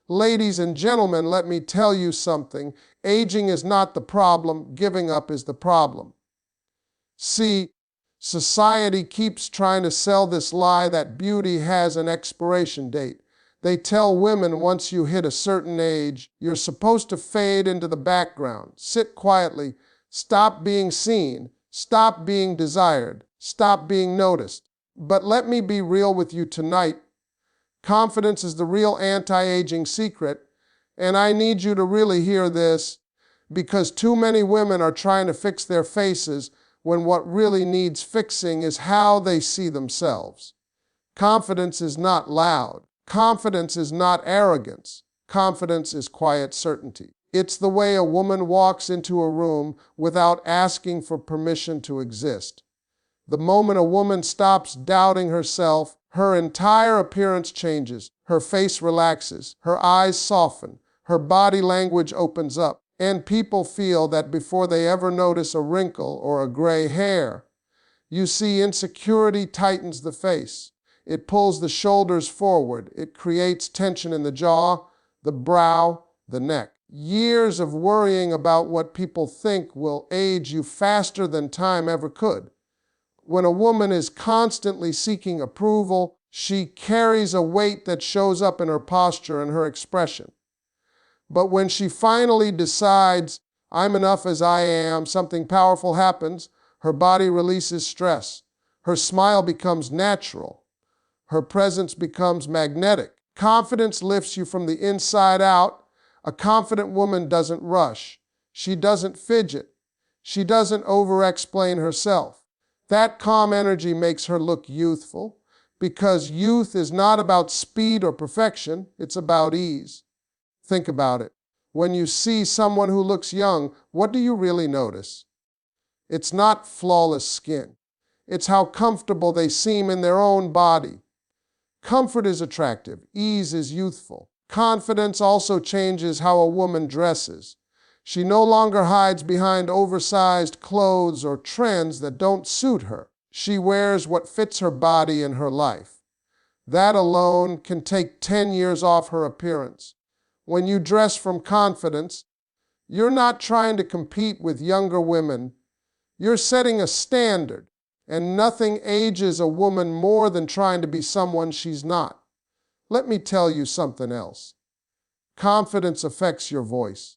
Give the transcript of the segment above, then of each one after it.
Ladies and gentlemen, let me tell you something. Aging is not the problem, giving up is the problem. See, society keeps trying to sell this lie that beauty has an expiration date. They tell women once you hit a certain age, you're supposed to fade into the background, sit quietly, stop being seen, stop being desired, stop being noticed. But let me be real with you tonight. Confidence is the real anti-aging secret, and I need you to really hear this, because too many women are trying to fix their faces when what really needs fixing is how they see themselves. Confidence is not loud. Confidence is not arrogance. Confidence is quiet certainty. It's the way a woman walks into a room without asking for permission to exist. The moment a woman stops doubting herself, her entire appearance changes. Her face relaxes, her eyes soften, her body language opens up, and people feel that before they ever notice a wrinkle or a gray hair. You see, insecurity tightens the face. It pulls the shoulders forward. It creates tension in the jaw, the brow, the neck. Years of worrying about what people think will age you faster than time ever could. When a woman is constantly seeking approval, she carries a weight that shows up in her posture and her expression. But when she finally decides, I'm enough as I am, something powerful happens. Her body releases stress. Her smile becomes natural. Her presence becomes magnetic. Confidence lifts you from the inside out. A confident woman doesn't rush. She doesn't fidget. She doesn't over-explain herself. That calm energy makes her look youthful, because youth is not about speed or perfection, it's about ease. Think about it. When you see someone who looks young, what do you really notice? It's not flawless skin. It's how comfortable they seem in their own body. Comfort is attractive. Ease is youthful. Confidence also changes how a woman dresses. She no longer hides behind oversized clothes or trends that don't suit her. She wears what fits her body and her life. That alone can take 10 years off her appearance. When you dress from confidence, you're not trying to compete with younger women. You're setting a standard, and nothing ages a woman more than trying to be someone she's not. Let me tell you something else. Confidence affects your voice.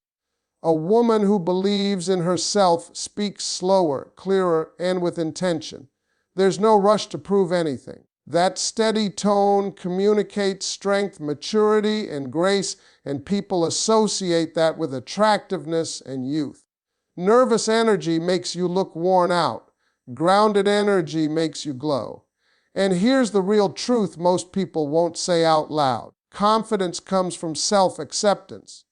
A woman who believes in herself speaks slower, clearer, and with intention. There's no rush to prove anything. That steady tone communicates strength, maturity, and grace, and people associate that with attractiveness and youth. Nervous energy makes you look worn out. Grounded energy makes you glow. And here's the real truth most people won't say out loud. Confidence comes from self-acceptance.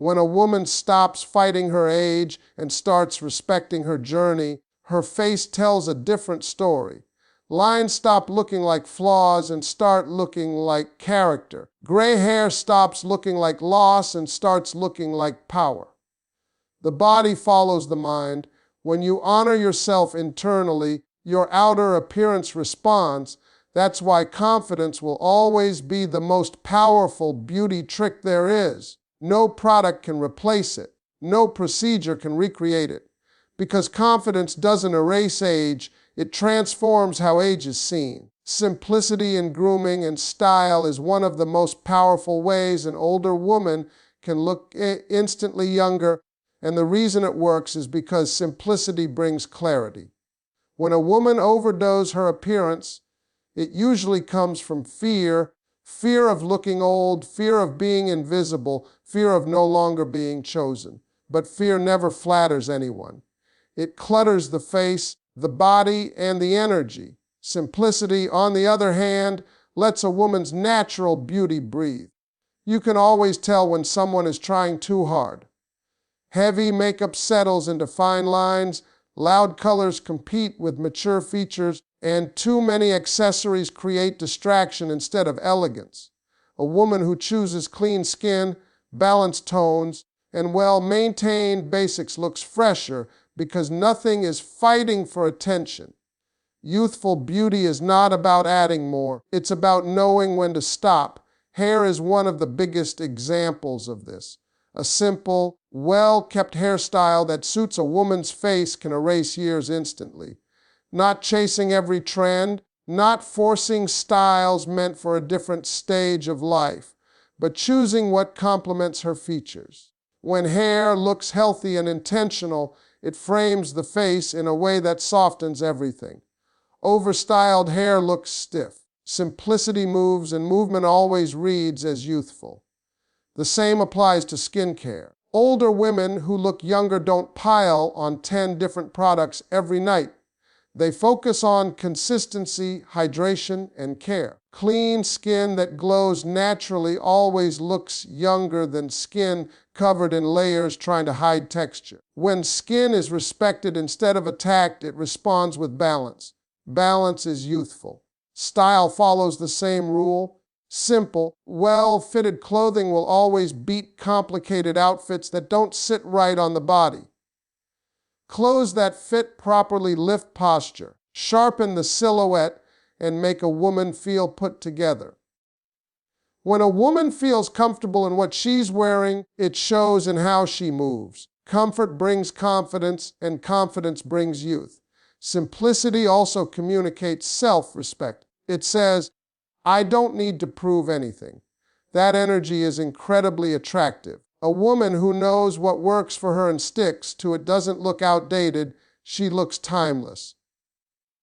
When a woman stops fighting her age and starts respecting her journey, her face tells a different story. Lines stop looking like flaws and start looking like character. Gray hair stops looking like loss and starts looking like power. The body follows the mind. When you honor yourself internally, your outer appearance responds. That's why confidence will always be the most powerful beauty trick there is. No product can replace it. No procedure can recreate it. Because confidence doesn't erase age, it transforms how age is seen. Simplicity in grooming and style is one of the most powerful ways an older woman can look instantly younger, and the reason it works is because simplicity brings clarity. When a woman overdoses her appearance, it usually comes from fear of looking old, fear of being invisible, fear of no longer being chosen. But fear never flatters anyone. It clutters the face, the body, and the energy. Simplicity, on the other hand, lets a woman's natural beauty breathe. You can always tell when someone is trying too hard. Heavy makeup settles into fine lines, loud colors compete with mature features, and too many accessories create distraction instead of elegance. A woman who chooses clean skin, balanced tones, and well-maintained basics looks fresher because nothing is fighting for attention. Youthful beauty is not about adding more. It's about knowing when to stop. Hair is one of the biggest examples of this. A simple, well-kept hairstyle that suits a woman's face can erase years instantly. Not chasing every trend, not forcing styles meant for a different stage of life, but choosing what complements her features. When hair looks healthy and intentional, it frames the face in a way that softens everything. Overstyled hair looks stiff. Simplicity moves, and movement always reads as youthful. The same applies to skincare. Older women who look younger don't pile on 10 different products every night. They focus on consistency, hydration, and care. Clean skin that glows naturally always looks younger than skin covered in layers trying to hide texture. When skin is respected instead of attacked, it responds with balance. Balance is youthful. Style follows the same rule. Simple, well-fitted clothing will always beat complicated outfits that don't sit right on the body. Clothes that fit properly lift posture, sharpen the silhouette, and make a woman feel put together. When a woman feels comfortable in what she's wearing, it shows in how she moves. Comfort brings confidence, and confidence brings youth. Simplicity also communicates self-respect. It says, I don't need to prove anything. That energy is incredibly attractive. A woman who knows what works for her and sticks to it doesn't look outdated, she looks timeless.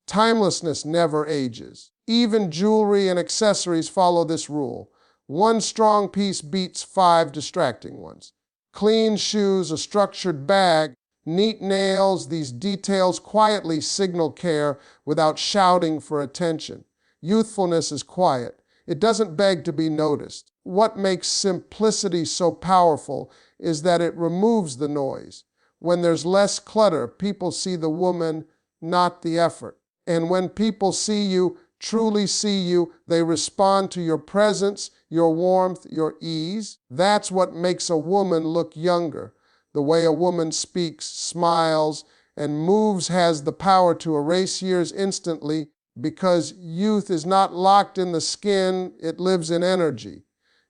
Timelessness never ages. Even jewelry and accessories follow this rule. One strong piece beats 5 distracting ones. Clean shoes, a structured bag, neat nails, these details quietly signal care without shouting for attention. Youthfulness is quiet. It doesn't beg to be noticed. What makes simplicity so powerful is that it removes the noise. When there's less clutter, people see the woman, not the effort. And when people see you, truly see you, they respond to your presence, your warmth, your ease. That's what makes a woman look younger. The way a woman speaks, smiles, and moves has the power to erase years instantly, because youth is not locked in the skin, it lives in energy.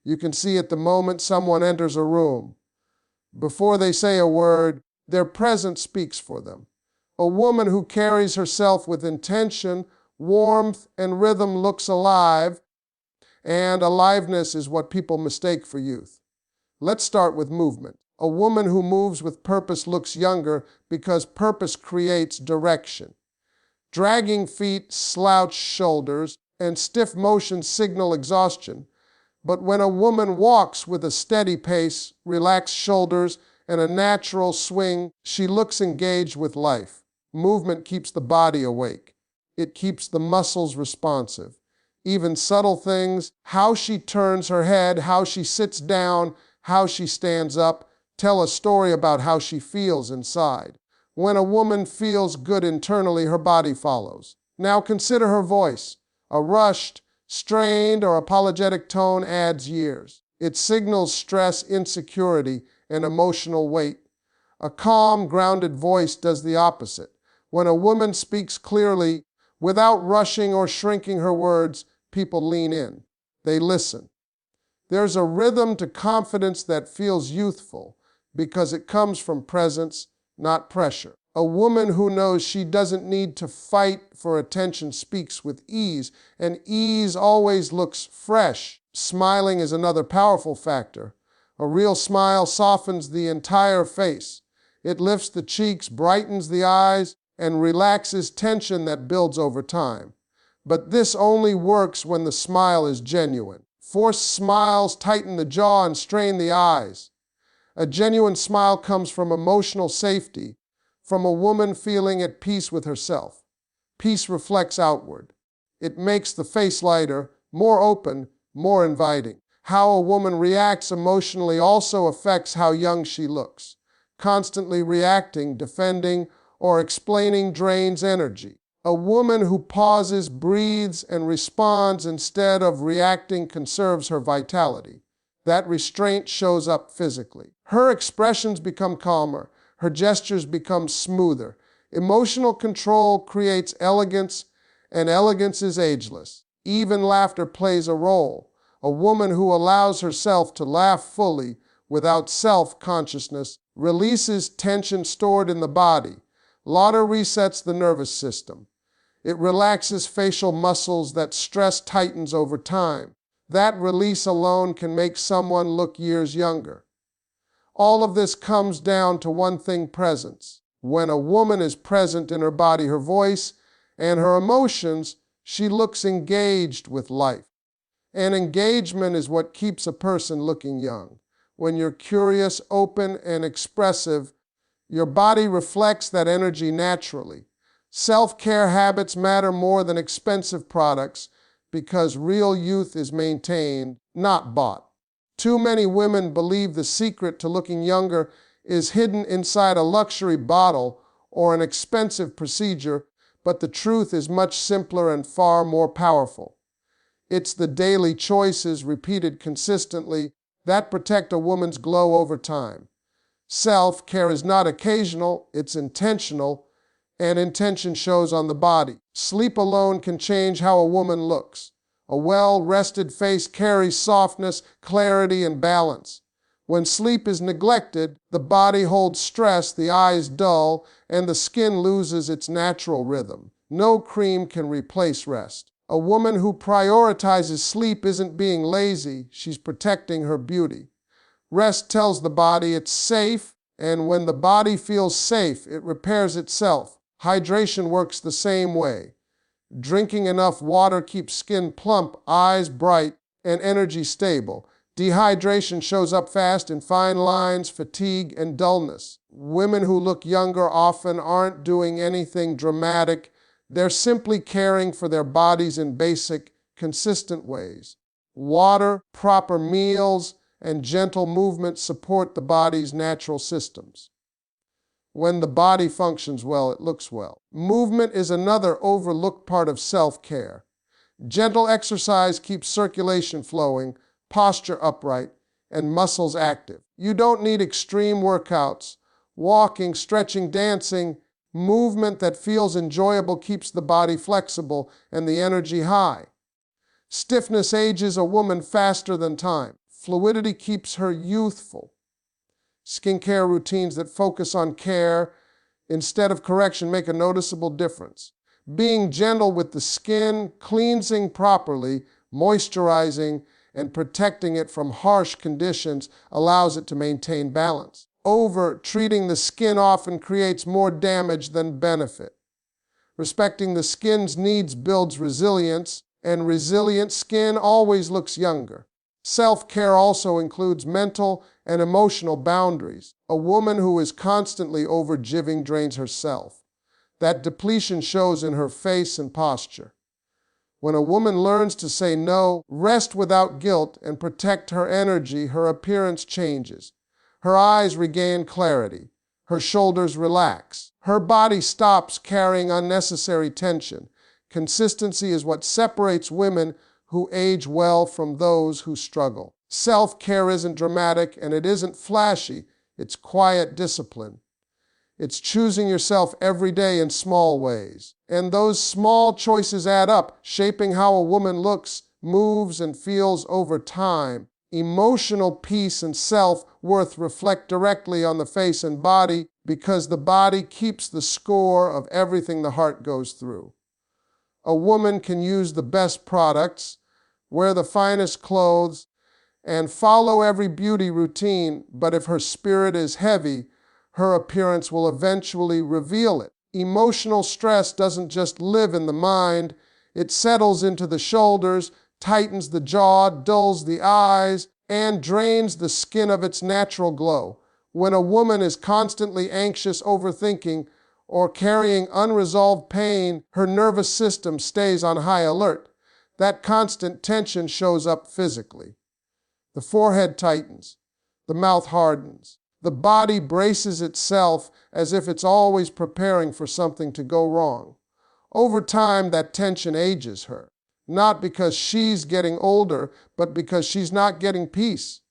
You can see it the moment someone enters a room. Before they say a word, their presence speaks for them. A woman who carries herself with intention, warmth, and rhythm looks alive, and aliveness is what people mistake for youth. Let's start with movement. A woman who moves with purpose looks younger because purpose creates direction. Dragging feet, slouched shoulders, and stiff motion signal exhaustion. But when a woman walks with a steady pace, relaxed shoulders, and a natural swing, she looks engaged with life. Movement keeps the body awake. It keeps the muscles responsive. Even subtle things, how she turns her head, how she sits down, how she stands up, tell a story about how she feels inside. When a woman feels good internally, her body follows. Now consider her voice. A rushed, strained, or apologetic tone adds years. It signals stress, insecurity, and emotional weight. A calm, grounded voice does the opposite. When a woman speaks clearly, without rushing or shrinking her words, people lean in. They listen. There's a rhythm to confidence that feels youthful because it comes from presence, not pressure. A woman who knows she doesn't need to fight for attention speaks with ease, and ease always looks fresh. Smiling is another powerful factor. A real smile softens the entire face. It lifts the cheeks, brightens the eyes, and relaxes tension that builds over time. But this only works when the smile is genuine. Forced smiles tighten the jaw and strain the eyes. A genuine smile comes from emotional safety, from a woman feeling at peace with herself. Peace reflects outward. It makes the face lighter, more open, more inviting. How a woman reacts emotionally also affects how young she looks. Constantly reacting, defending, or explaining drains energy. A woman who pauses, breathes, and responds instead of reacting conserves her vitality. That restraint shows up physically. Her expressions become calmer. Her gestures become smoother. Emotional control creates elegance, and elegance is ageless. Even laughter plays a role. A woman who allows herself to laugh fully without self-consciousness releases tension stored in the body. Laughter resets the nervous system. It relaxes facial muscles that stress tightens over time. That release alone can make someone look years younger. All of this comes down to one thing: presence. When a woman is present in her body, her voice, and her emotions, she looks engaged with life. And engagement is what keeps a person looking young. When you're curious, open, and expressive, your body reflects that energy naturally. Self-care habits matter more than expensive products because real youth is maintained, not bought. Too many women believe the secret to looking younger is hidden inside a luxury bottle or an expensive procedure, but the truth is much simpler and far more powerful. It's the daily choices repeated consistently that protect a woman's glow over time. Self-care is not occasional, it's intentional, and intention shows on the body. Sleep alone can change how a woman looks. A well-rested face carries softness, clarity, and balance. When sleep is neglected, the body holds stress, the eyes dull, and the skin loses its natural rhythm. No cream can replace rest. A woman who prioritizes sleep isn't being lazy, she's protecting her beauty. Rest tells the body it's safe, and when the body feels safe, it repairs itself. Hydration works the same way. Drinking enough water keeps skin plump, eyes bright, and energy stable. Dehydration shows up fast in fine lines, fatigue, and dullness. Women who look younger often aren't doing anything dramatic. They're simply caring for their bodies in basic, consistent ways. Water, proper meals, and gentle movement support the body's natural systems. When the body functions well, it looks well. Movement is another overlooked part of self-care. Gentle exercise keeps circulation flowing, posture upright, and muscles active. You don't need extreme workouts. Walking, stretching, dancing, movement that feels enjoyable keeps the body flexible and the energy high. Stiffness ages a woman faster than time. Fluidity keeps her youthful. Skincare routines that focus on care instead of correction make a noticeable difference. Being gentle with the skin, cleansing properly, moisturizing, and protecting it from harsh conditions allows it to maintain balance. Over-treating the skin often creates more damage than benefit. Respecting the skin's needs builds resilience, and resilient skin always looks younger. Self-care also includes mental and emotional boundaries. A woman who is constantly overgiving drains herself. That depletion shows in her face and posture. When a woman learns to say no, rest without guilt, and protect her energy, her appearance changes. Her eyes regain clarity. Her shoulders relax. Her body stops carrying unnecessary tension. Consistency is what separates women who age well from those who struggle. Self-care isn't dramatic and it isn't flashy. It's quiet discipline. It's choosing yourself every day in small ways. And those small choices add up, shaping how a woman looks, moves, and feels over time. Emotional peace and self-worth reflect directly on the face and body because the body keeps the score of everything the heart goes through. A woman can use the best products, wear the finest clothes, and follow every beauty routine, but if her spirit is heavy, her appearance will eventually reveal it. Emotional stress doesn't just live in the mind, it settles into the shoulders, tightens the jaw, dulls the eyes, and drains the skin of its natural glow. When a woman is constantly anxious, overthinking, or carrying unresolved pain, her nervous system stays on high alert. That constant tension shows up physically. The forehead tightens, the mouth hardens, the body braces itself as if it's always preparing for something to go wrong. Over time, that tension ages her, not because she's getting older, but because she's not getting peace.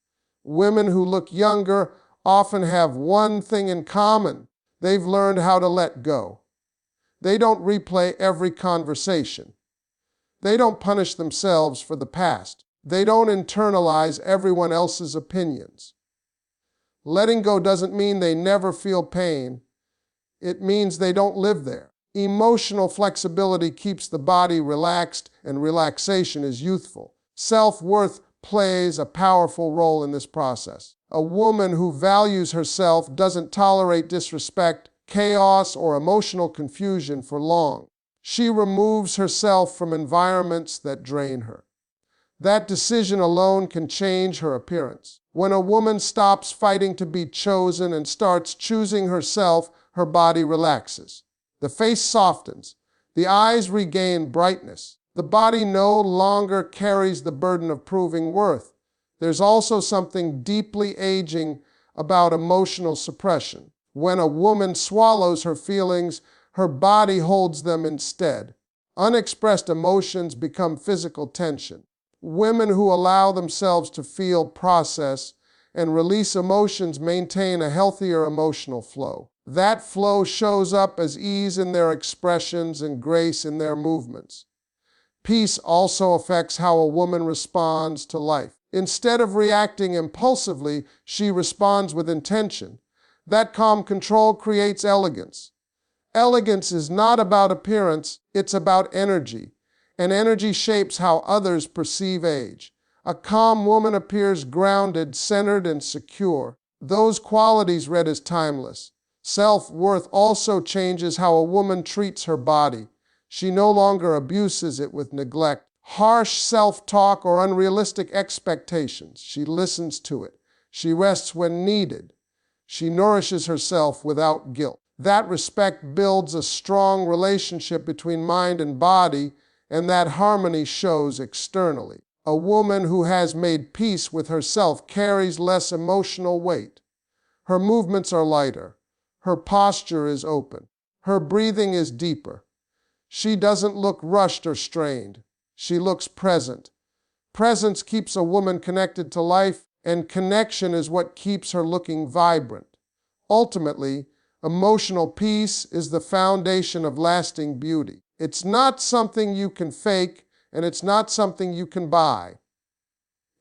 Women who look younger often have one thing in common. They've learned how to let go. They don't replay every conversation. They don't punish themselves for the past. They don't internalize everyone else's opinions. Letting go doesn't mean they never feel pain. It means they don't live there. Emotional flexibility keeps the body relaxed, and relaxation is youthful. Self-worth plays a powerful role in this process. A woman who values herself doesn't tolerate disrespect, chaos, or emotional confusion for long. She removes herself from environments that drain her. That decision alone can change her appearance. When a woman stops fighting to be chosen and starts choosing herself, her body relaxes. The face softens. The eyes regain brightness. The body no longer carries the burden of proving worth. There's also something deeply aging about emotional suppression. When a woman swallows her feelings, her body holds them instead. Unexpressed emotions become physical tension. Women who allow themselves to feel, process, and release emotions maintain a healthier emotional flow. That flow shows up as ease in their expressions and grace in their movements. Peace also affects how a woman responds to life. Instead of reacting impulsively, she responds with intention. That calm control creates elegance. Elegance is not about appearance, it's about energy. And energy shapes how others perceive age. A calm woman appears grounded, centered, and secure. Those qualities read as timeless. Self-worth also changes how a woman treats her body. She no longer abuses it with neglect, harsh self-talk, or unrealistic expectations. She listens to it. She rests when needed. She nourishes herself without guilt. That respect builds a strong relationship between mind and body, and that harmony shows externally. A woman who has made peace with herself carries less emotional weight. Her movements are lighter. Her posture is open. Her breathing is deeper. She doesn't look rushed or strained. She looks present. Presence keeps a woman connected to life, and connection is what keeps her looking vibrant. Ultimately, emotional peace is the foundation of lasting beauty. It's not something you can fake, and it's not something you can buy.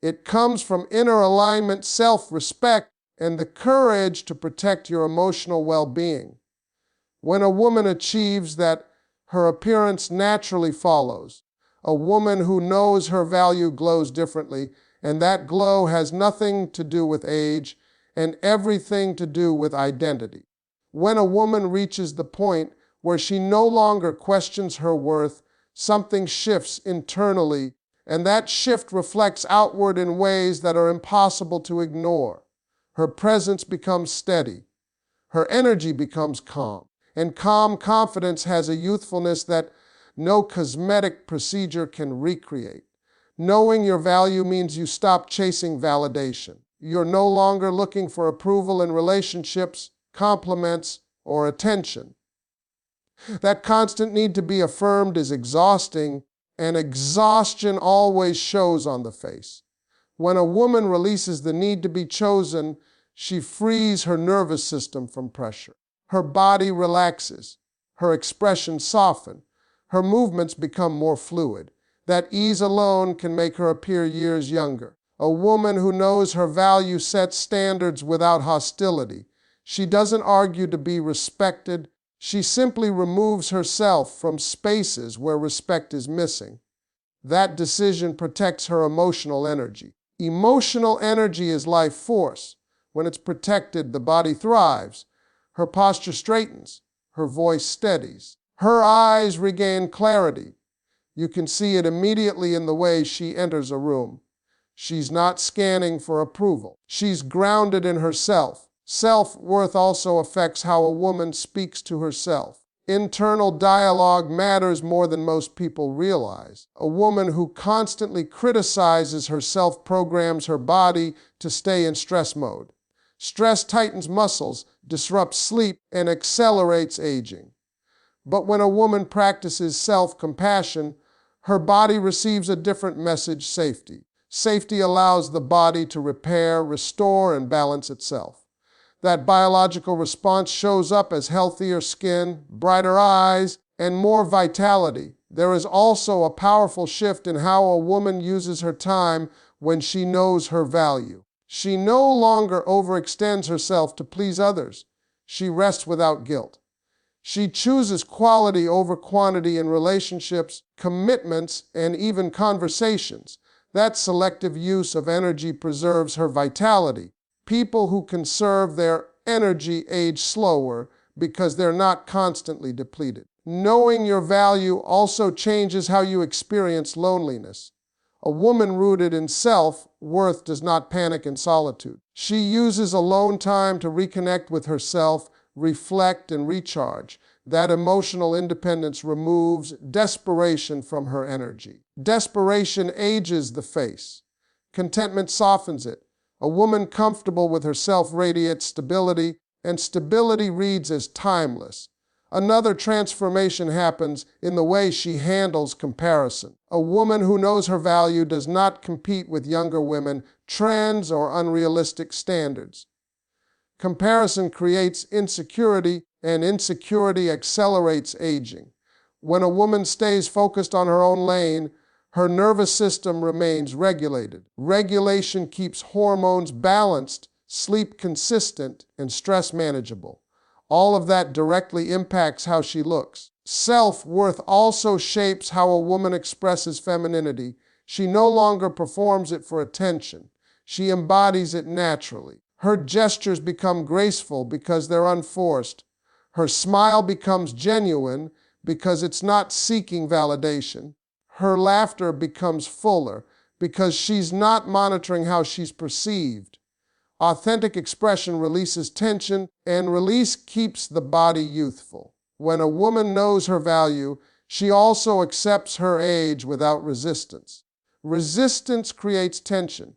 It comes from inner alignment, self-respect, and the courage to protect your emotional well-being. When a woman achieves that, her appearance naturally follows. A woman who knows her value glows differently, and that glow has nothing to do with age and everything to do with identity. When a woman reaches the point where she no longer questions her worth, something shifts internally, and that shift reflects outward in ways that are impossible to ignore. Her presence becomes steady. Her energy becomes calm. And calm confidence has a youthfulness that no cosmetic procedure can recreate. Knowing your value means you stop chasing validation. You're no longer looking for approval in relationships, compliments, or attention. That constant need to be affirmed is exhausting, and exhaustion always shows on the face. When a woman releases the need to be chosen, she frees her nervous system from pressure. Her body relaxes. Her expressions soften. Her movements become more fluid. That ease alone can make her appear years younger. A woman who knows her value sets standards without hostility. She doesn't argue to be respected. She simply removes herself from spaces where respect is missing. That decision protects her emotional energy. Emotional energy is life force. When it's protected, the body thrives. Her posture straightens. Her voice steadies. Her eyes regain clarity. You can see it immediately in the way she enters a room. She's not scanning for approval. She's grounded in herself. Self-worth also affects how a woman speaks to herself. Internal dialogue matters more than most people realize. A woman who constantly criticizes herself programs her body to stay in stress mode. Stress tightens muscles, disrupts sleep, and accelerates aging. But when a woman practices self-compassion, her body receives a different message: safety. Safety allows the body to repair, restore, and balance itself. That biological response shows up as healthier skin, brighter eyes, and more vitality. There is also a powerful shift in how a woman uses her time when she knows her value. She no longer overextends herself to please others. She rests without guilt. She chooses quality over quantity in relationships, commitments, and even conversations. That selective use of energy preserves her vitality. People who conserve their energy age slower because they're not constantly depleted. Knowing your value also changes how you experience loneliness. A woman rooted in self-worth does not panic in solitude. She uses alone time to reconnect with herself, reflect, and recharge. That emotional independence removes desperation from her energy. Desperation ages the face. Contentment softens it. A woman comfortable with herself radiates stability, and stability reads as timeless. Another transformation happens in the way she handles comparison. A woman who knows her value does not compete with younger women, trends, or unrealistic standards. Comparison creates insecurity, and insecurity accelerates aging. When a woman stays focused on her own lane, her nervous system remains regulated. Regulation keeps hormones balanced, sleep consistent, and stress manageable. All of that directly impacts how she looks. Self-worth also shapes how a woman expresses femininity. She no longer performs it for attention. She embodies it naturally. Her gestures become graceful because they're unforced. Her smile becomes genuine because it's not seeking validation. Her laughter becomes fuller because she's not monitoring how she's perceived. Authentic expression releases tension, and release keeps the body youthful. When a woman knows her value, she also accepts her age without resistance. Resistance creates tension.